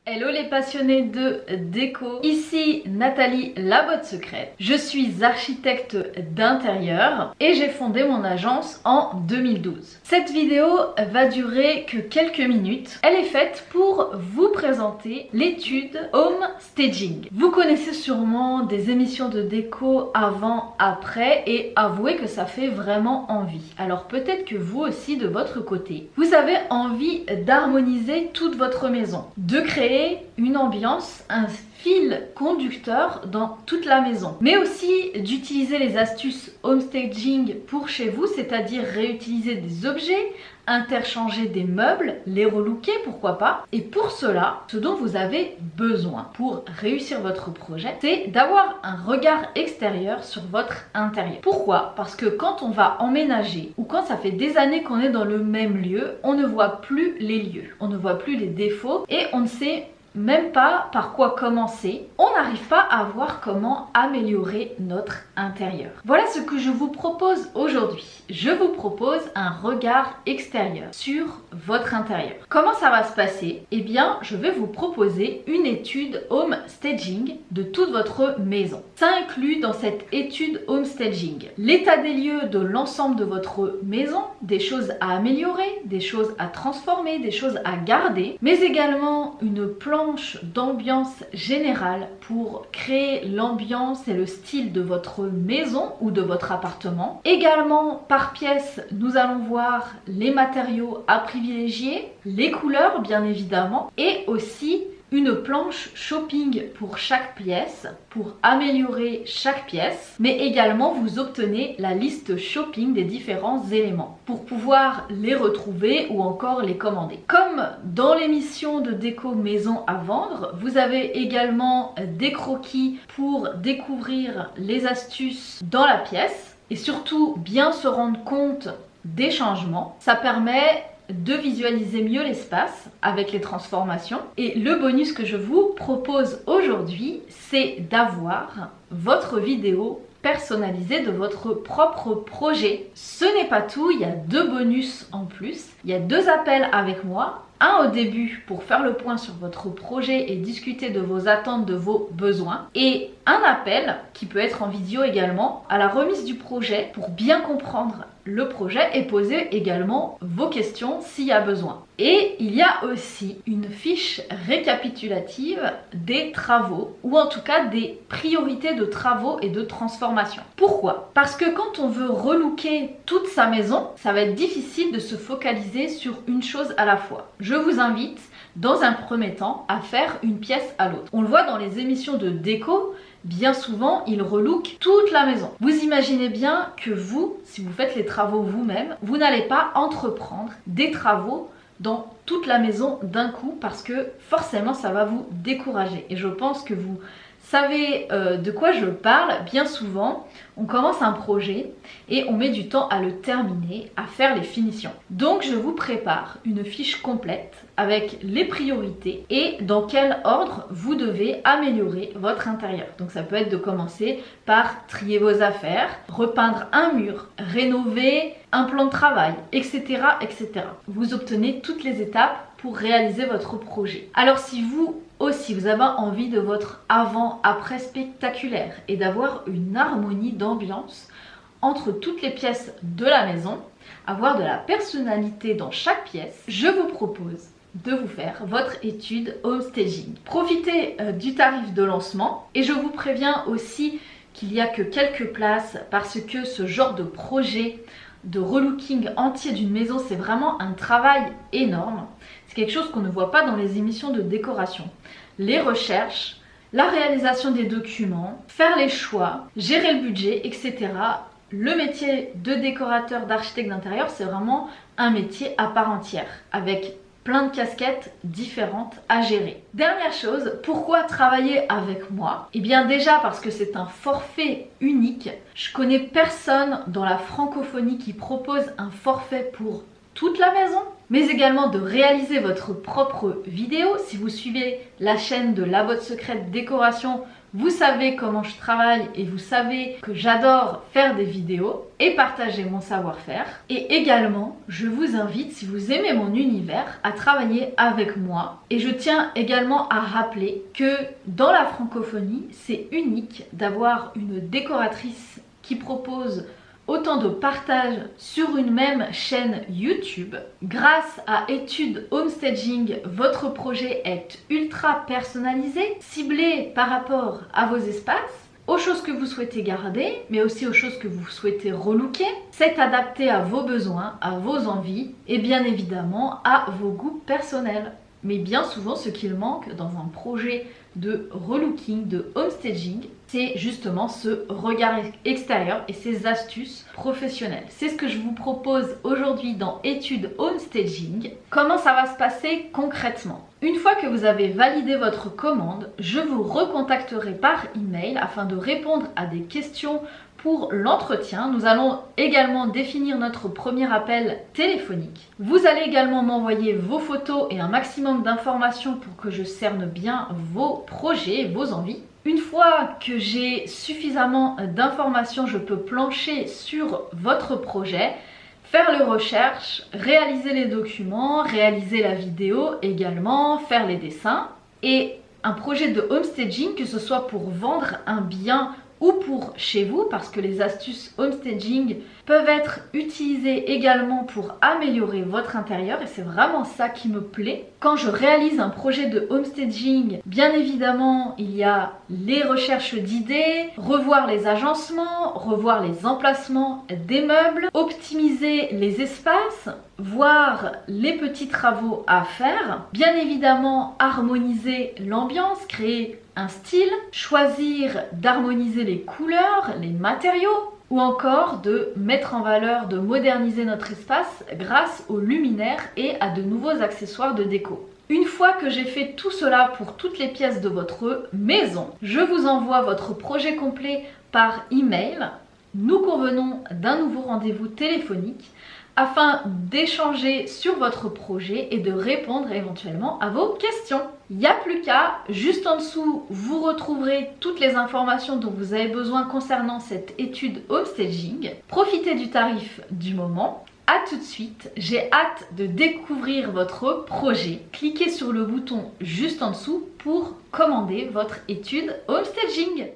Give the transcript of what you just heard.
Hello les passionnés de déco, ici Nathalie la botte secrète. Je suis architecte d'intérieur et j'ai fondé mon agence en 2012. Cette vidéo va durer que quelques minutes. Elle est faite pour vous présenter l'étude Home Staging. Vous connaissez sûrement des émissions de déco avant, après et avouez que ça fait vraiment envie. Alors peut-être que vous aussi de votre côté, vous avez envie d'harmoniser toute votre maison, de créer une ambiance, un fil conducteur dans toute la maison, mais aussi d'utiliser les astuces home staging pour chez vous, c'est-à-dire réutiliser des objets, interchanger des meubles, les relooker pourquoi pas. Et pour cela, ce dont vous avez besoin pour réussir votre projet, c'est d'avoir un regard extérieur sur votre intérieur. Pourquoi? Parce que quand on va emménager ou quand ça fait des années qu'on est dans le même lieu, on ne voit plus les lieux, on ne voit plus les défauts et on ne sait même pas par quoi commencer. On n'arrive pas à voir comment améliorer notre intérieur. Voilà ce que je vous propose aujourd'hui. Je vous propose un regard extérieur sur votre intérieur. Comment ça va se passer? Eh bien, je vais vous proposer une étude home staging de toute votre maison. Ça inclut dans cette étude home staging l'état des lieux de l'ensemble de votre maison, des choses à améliorer, des choses à transformer, des choses à garder, mais également une planche d'ambiance générale pour créer l'ambiance et le style de votre maison ou de votre appartement. Également par pièce, nous allons voir les matériaux à privilégier, les couleurs bien évidemment et aussi une planche shopping pour chaque pièce, pour améliorer chaque pièce, mais également vous obtenez la liste shopping des différents éléments pour pouvoir les retrouver ou encore les commander. Comme dans l'émission de déco maison à vendre, vous avez également des croquis pour découvrir les astuces dans la pièce et surtout bien se rendre compte des changements. Ça permet de visualiser mieux l'espace avec les transformations. Et le bonus que je vous propose aujourd'hui, c'est d'avoir votre vidéo personnalisée de votre propre projet. Ce n'est pas tout, il y a 2 bonus en plus. Il y a 2 appels avec moi. Un au début pour faire le point sur votre projet et discuter de vos attentes, de vos besoins. Et un appel qui peut être en vidéo également à la remise du projet pour bien comprendre le projet et poser également vos questions s'il y a besoin. Et il y a aussi une fiche récapitulative des travaux ou en tout cas des priorités de travaux et de transformation. Pourquoi? Parce que quand on veut relooker toute sa maison, ça va être difficile de se focaliser sur une chose à la fois. Je vous invite dans un premier temps à faire une pièce à l'autre. On le voit dans les émissions de déco, bien souvent ils relookent toute la maison. Vous imaginez bien que vous, si vous faites les travaux vous-même, vous n'allez pas entreprendre des travaux dans toute la maison d'un coup parce que forcément ça va vous décourager. Et je pense que vous savez de quoi je parle. Bien souvent, on commence un projet et on met du temps à le terminer, à faire les finitions. Donc je vous prépare une fiche complète avec les priorités et dans quel ordre vous devez améliorer votre intérieur. Donc ça peut être de commencer par trier vos affaires, repeindre un mur, rénover un plan de travail, etc., etc. Vous obtenez toutes les étapes pour réaliser votre projet. Alors si vous aussi vous avez envie de votre avant-après spectaculaire et d'avoir une harmonie d'ambiance entre toutes les pièces de la maison, avoir de la personnalité dans chaque pièce, je vous propose de vous faire votre étude home staging. Profitez du tarif de lancement et je vous préviens aussi qu'il n'y a que quelques places parce que ce genre de projet de relooking entier d'une maison, c'est vraiment un travail énorme. C'est quelque chose qu'on ne voit pas dans les émissions de décoration. Les recherches, la réalisation des documents, faire les choix, gérer le budget, etc. Le métier de décorateur, d'architecte d'intérieur, c'est vraiment un métier à part entière, avec plein de casquettes différentes à gérer. Dernière chose, pourquoi travailler avec moi? Eh bien déjà parce que c'est un forfait unique. Je connais personne dans la francophonie qui propose un forfait pour toute la maison, mais également de réaliser votre propre vidéo. Si vous suivez la chaîne de La Botte Secrète Décoration, Vous savez comment je travaille et vous savez que j'adore faire des vidéos et partager mon savoir-faire. Et également, je vous invite, si vous aimez mon univers, à travailler avec moi. Et je tiens également à rappeler que dans la francophonie, c'est unique d'avoir une décoratrice qui propose autant de partage sur une même chaîne YouTube. Grâce à Études Homestaging, votre projet est ultra personnalisé, ciblé par rapport à vos espaces, aux choses que vous souhaitez garder, mais aussi aux choses que vous souhaitez relooker. C'est adapté à vos besoins, à vos envies et bien évidemment à vos goûts personnels. Mais bien souvent, ce qu'il manque dans un projet de relooking, de homestaging, c'est justement ce regard extérieur et ces astuces professionnelles. C'est ce que je vous propose aujourd'hui dans Études Homestaging. Comment ça va se passer concrètement? Une fois que vous avez validé votre commande, je vous recontacterai par email afin de répondre à des questions pour l'entretien. Nous allons également définir notre premier appel téléphonique. Vous allez également m'envoyer vos photos et un maximum d'informations pour que je cerne bien vos projets, vos envies. Une fois que j'ai suffisamment d'informations, je peux plancher sur votre projet, faire les recherches, réaliser les documents, réaliser la vidéo également, faire les dessins. Et un projet de homestaging, que ce soit pour vendre un bien ou pour chez vous, parce que les astuces homestaging peuvent être utilisées également pour améliorer votre intérieur et c'est vraiment ça qui me plaît. Quand je réalise un projet de homestaging, bien évidemment, il y a les recherches d'idées, revoir les agencements, revoir les emplacements des meubles, optimiser les espaces, voir les petits travaux à faire, bien évidemment harmoniser l'ambiance, créer un style, choisir d'harmoniser les couleurs, les matériaux, ou encore de mettre en valeur, de moderniser notre espace grâce aux luminaires et à de nouveaux accessoires de déco. Une fois que j'ai fait tout cela pour toutes les pièces de votre maison, je vous envoie votre projet complet par email. Nous convenons d'un nouveau rendez-vous téléphonique afin d'échanger sur votre projet et de répondre éventuellement à vos questions. Il n'y a plus qu'à, juste en dessous, vous retrouverez toutes les informations dont vous avez besoin concernant cette étude homestaging. Profitez du tarif du moment. A tout de suite, j'ai hâte de découvrir votre projet. Cliquez sur le bouton juste en dessous pour commander votre étude homestaging.